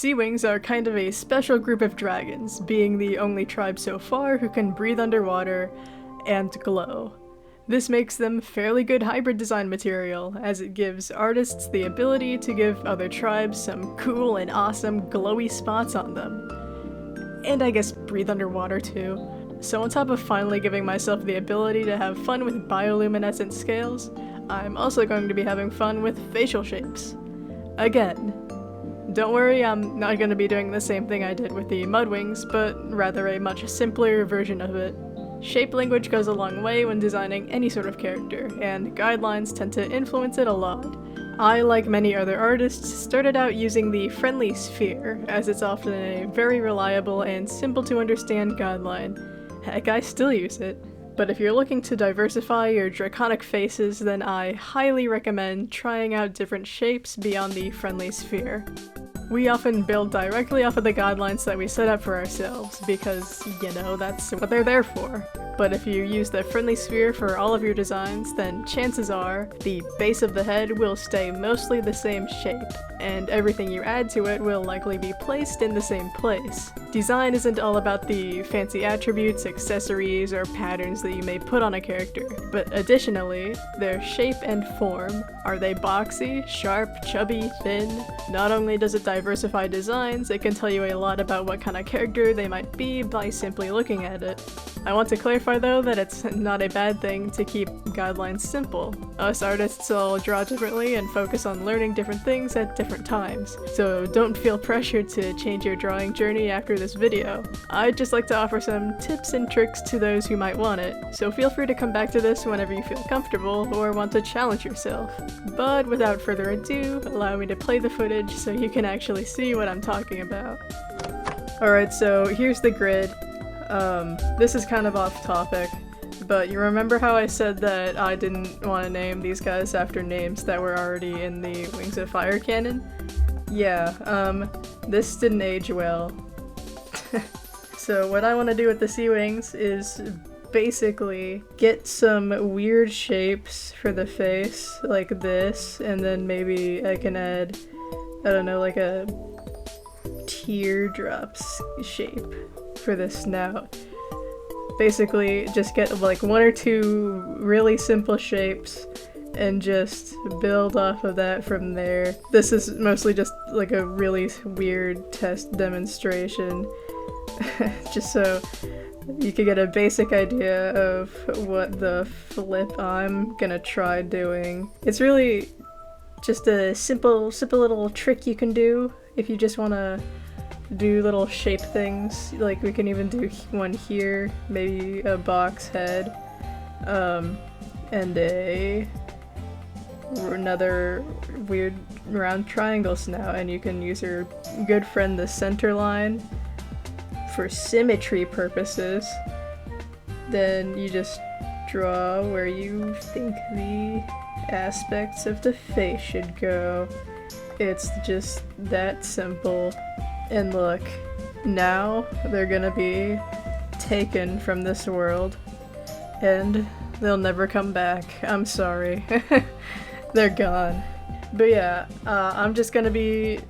Seawings are kind of a special group of dragons, being the only tribe so far who can breathe underwater and glow. This makes them fairly good hybrid design material, as it gives artists the ability to give other tribes some cool and awesome glowy spots on them. And I guess breathe underwater too. So on top of finally giving myself the ability to have fun with bioluminescent scales, I'm also going to be having fun with facial shapes. Again. Don't worry, I'm not going to be doing the same thing I did with the Mudwings, but rather a much simpler version of it. Shape language goes a long way when designing any sort of character, and guidelines tend to influence it a lot. I, like many other artists, started out using the friendly sphere, as it's often a very reliable and simple to understand guideline. Heck, I still use it. But if you're looking to diversify your draconic faces, then I highly recommend trying out different shapes beyond the friendly sphere. We often build directly off of the guidelines that we set up for ourselves, because, you know, that's what they're there for. But if you use the friendly sphere for all of your designs, then chances are the base of the head will stay mostly the same shape, and everything you add to it will likely be placed in the same place. Design isn't all about the fancy attributes, accessories, or patterns that you may put on a character, but additionally, their shape and form. Are they boxy, sharp, chubby, thin? Not only does it diversify designs, it can tell you a lot about what kind of character they might be by simply looking at it. I want to clarify though that it's not a bad thing to keep guidelines simple. Us artists all draw differently and focus on learning different things at different times, so don't feel pressured to change your drawing journey after this video. I'd just like to offer some tips and tricks to those who might want it, so feel free to come back to this whenever you feel comfortable or want to challenge yourself. But without further ado, allow me to play the footage so you can actually see what I'm talking about. Alright, so here's the grid. This is kind of off topic, but you remember how I said that I didn't want to name these guys after names that were already in the Wings of Fire canon? Yeah, this didn't age well. So what I want to do with the Seawings is basically get some weird shapes for the face, like this, and then maybe I can add, I don't know, like a teardrops shape for the snout. Basically, just get like one or two really simple shapes and just build off of that from there. This is mostly just like a really weird test demonstration, just so you could get a basic idea of what the flip I'm gonna try doing. It's really just a simple little trick you can do if you just wanna do little shape things. Like we can even do one here, maybe a box head, and another weird round triangle snout, and you can use your good friend the center line for symmetry purposes. Then you just draw where you think the aspects of the face should go. It's just that simple. And look, now they're gonna be taken from this world, and they'll never come back. I'm sorry. They're gone. But yeah, I'm just gonna be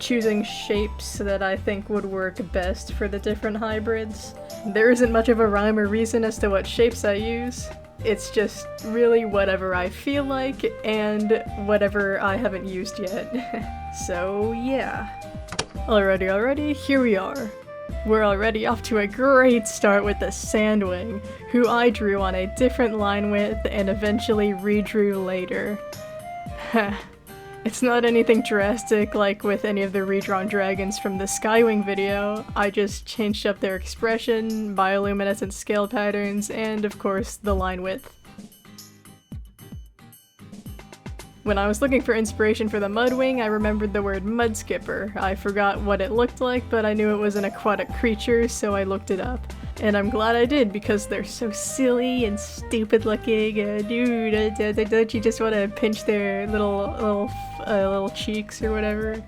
choosing shapes that I think would work best for the different hybrids. There isn't much of a rhyme or reason as to what shapes I use. It's just really whatever I feel like and whatever I haven't used yet. So yeah. Alrighty, here we are. We're already off to a great start with the Sandwing, who I drew on a different line width and eventually redrew later. It's not anything drastic like with any of the redrawn dragons from the Skywing video. I just changed up their expression, bioluminescent scale patterns, and of course the line width. When I was looking for inspiration for the Mudwing, I remembered the word mudskipper. I forgot what it looked like, but I knew it was an aquatic creature, so I looked it up. And I'm glad I did, because they're so silly and stupid looking, dude, don't you just want to pinch their little cheeks or whatever?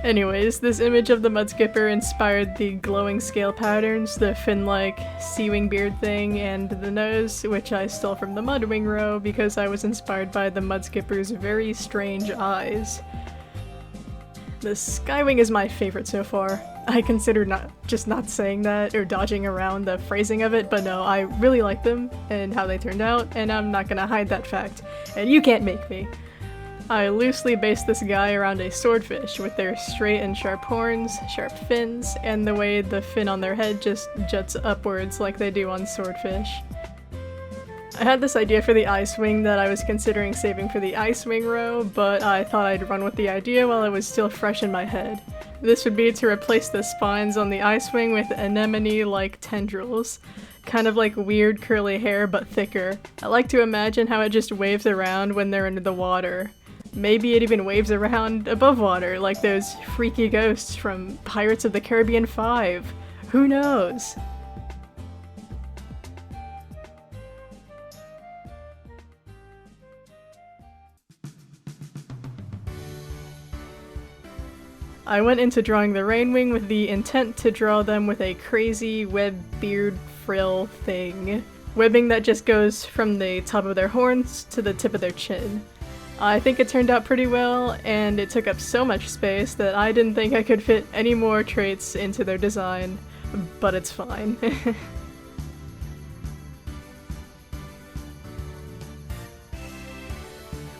Anyways, this image of the mudskipper inspired the glowing scale patterns, the fin-like seawing beard thing, and the nose, which I stole from the Mudwing row because I was inspired by the mudskipper's very strange eyes. The Skywing is my favorite so far. I considered not saying that or dodging around the phrasing of it, but no, I really like them and how they turned out, and I'm not gonna hide that fact. And you can't make me. I loosely based this guy around a swordfish with their straight and sharp horns, sharp fins, and the way the fin on their head just juts upwards like they do on swordfish. I had this idea for the Icewing that I was considering saving for the Icewing row, but I thought I'd run with the idea while it was still fresh in my head. This would be to replace the spines on the Icewing with anemone-like tendrils. Kind of like weird curly hair, but thicker. I like to imagine how it just waves around when they're under the water. Maybe it even waves around above water, like those freaky ghosts from Pirates of the Caribbean 5. Who knows? I went into drawing the Rainwing with the intent to draw them with a crazy web beard frill thing. Webbing that just goes from the top of their horns to the tip of their chin. I think it turned out pretty well, and it took up so much space that I didn't think I could fit any more traits into their design, but it's fine.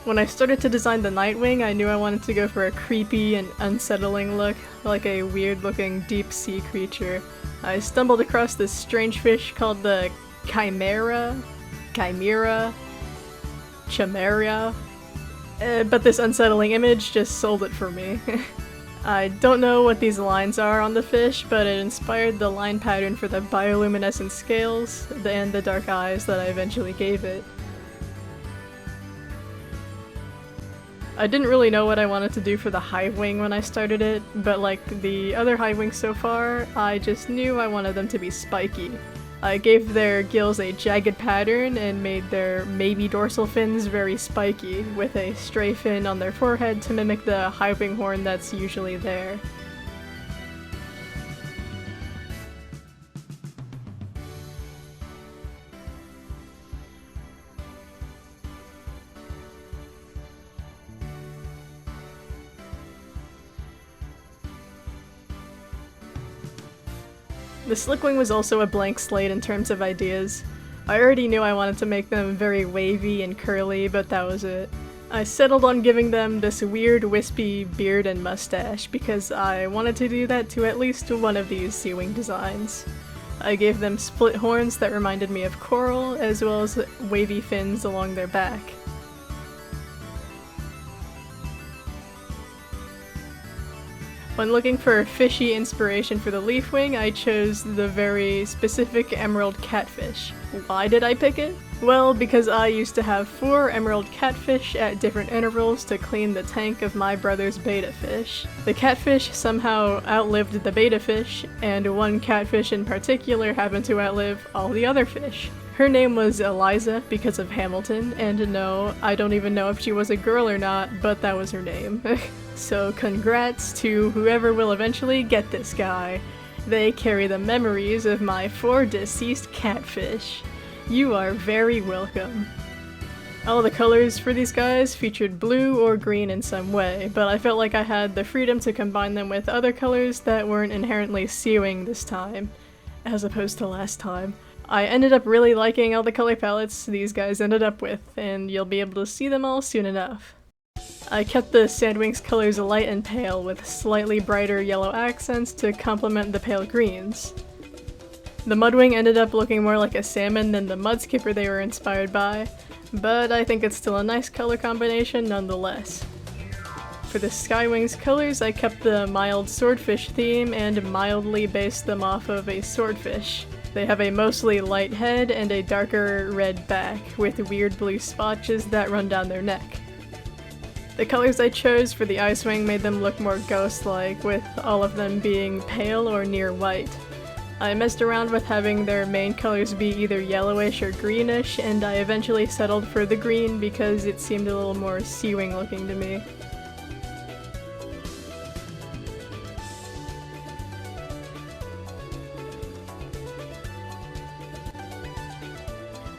When I started to design the Nightwing, I knew I wanted to go for a creepy and unsettling look, like a weird-looking deep-sea creature. I stumbled across this strange fish called the Chimera? But this unsettling image just sold it for me. I don't know what these lines are on the fish, but it inspired the line pattern for the bioluminescent scales and the dark eyes that I eventually gave it. I didn't really know what I wanted to do for the Hivewing when I started it, but like the other Hivewings so far, I just knew I wanted them to be spiky. I gave their gills a jagged pattern and made their maybe dorsal fins very spiky, with a stray fin on their forehead to mimic the Hivewing horn that's usually there. The Slickwing was also a blank slate in terms of ideas. I already knew I wanted to make them very wavy and curly, but that was it. I settled on giving them this weird wispy beard and mustache because I wanted to do that to at least one of these Seawing designs. I gave them split horns that reminded me of coral, as well as wavy fins along their back. When looking for fishy inspiration for the Leafwing, I chose the very specific emerald catfish. Why did I pick it? Well, because I used to have 4 emerald catfish at different intervals to clean the tank of my brother's betta fish. The catfish somehow outlived the betta fish, and one catfish in particular happened to outlive all the other fish. Her name was Eliza because of Hamilton, and no, I don't even know if she was a girl or not, but that was her name. So congrats to whoever will eventually get this guy. They carry the memories of my 4 deceased catfish. You are very welcome. All the colors for these guys featured blue or green in some way, but I felt like I had the freedom to combine them with other colors that weren't inherently Seawing this time, as opposed to last time. I ended up really liking all the color palettes these guys ended up with, and you'll be able to see them all soon enough. I kept the Sandwings colors light and pale with slightly brighter yellow accents to complement the pale greens. The Mudwing ended up looking more like a salmon than the Mudskipper they were inspired by, but I think it's still a nice color combination nonetheless. For the Skywings colors, I kept the mild swordfish theme and mildly based them off of a swordfish. They have a mostly light head and a darker red back, with weird blue spotches that run down their neck. The colors I chose for the Icewing made them look more ghost-like, with all of them being pale or near white. I messed around with having their main colors be either yellowish or greenish, and I eventually settled for the green because it seemed a little more Seawing looking to me.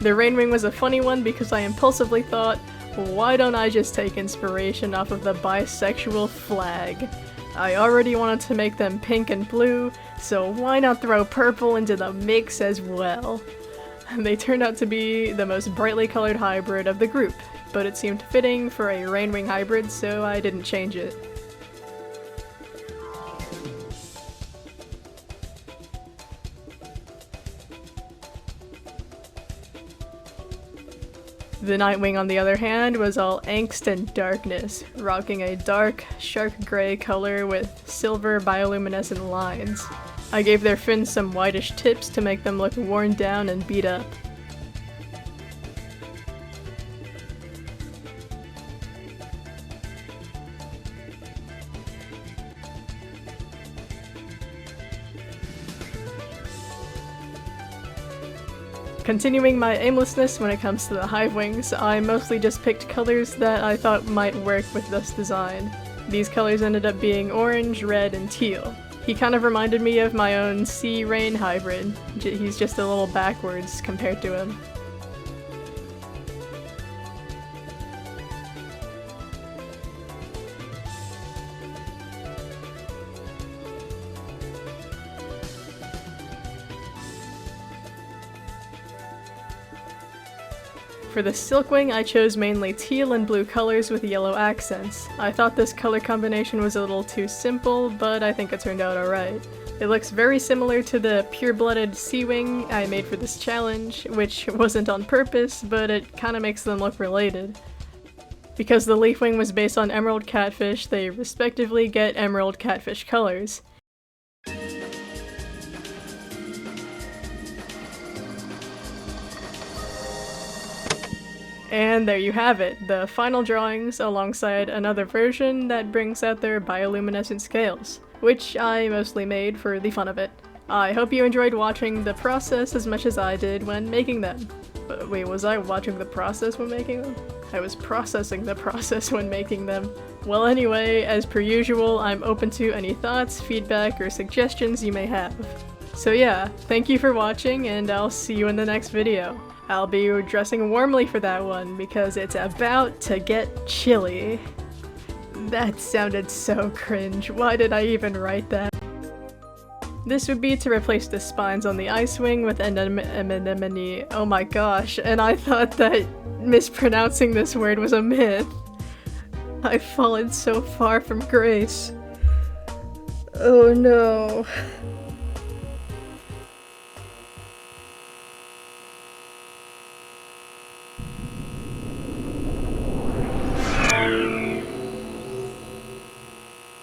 The Rainwing was a funny one because I impulsively thought, why don't I just take inspiration off of the bisexual flag? I already wanted to make them pink and blue, so why not throw purple into the mix as well? They turned out to be the most brightly colored hybrid of the group, but it seemed fitting for a rainwing hybrid, so I didn't change it. The Nightwing, on the other hand, was all angst and darkness, rocking a dark, shark gray color with silver bioluminescent lines. I gave their fins some whitish tips to make them look worn down and beat up. Continuing my aimlessness when it comes to the Hivewings, I mostly just picked colors that I thought might work with this design. These colors ended up being orange, red, and teal. He kind of reminded me of my own Sea Rain hybrid. He's just a little backwards compared to him. For the Silkwing, I chose mainly teal and blue colors with yellow accents. I thought this color combination was a little too simple, but I think it turned out alright. It looks very similar to the pure-blooded Seawing I made for this challenge, which wasn't on purpose, but it kinda makes them look related. Because the Leafwing was based on emerald catfish, they respectively get emerald catfish colors. And there you have it, the final drawings alongside another version that brings out their bioluminescent scales, which I mostly made for the fun of it. I hope you enjoyed watching the process as much as I did when making them. Wait, was I watching the process when making them? I was processing the process when making them. Well anyway, as per usual, I'm open to any thoughts, feedback, or suggestions you may have. So yeah, thank you for watching, and I'll see you in the next video. I'll be dressing warmly for that one, because it's about to get chilly. That sounded so cringe. Why did I even write that? This would be to replace the spines on the Icewing with anemone. Oh my gosh, and I thought that mispronouncing this word was a myth. I've fallen so far from grace. Oh no.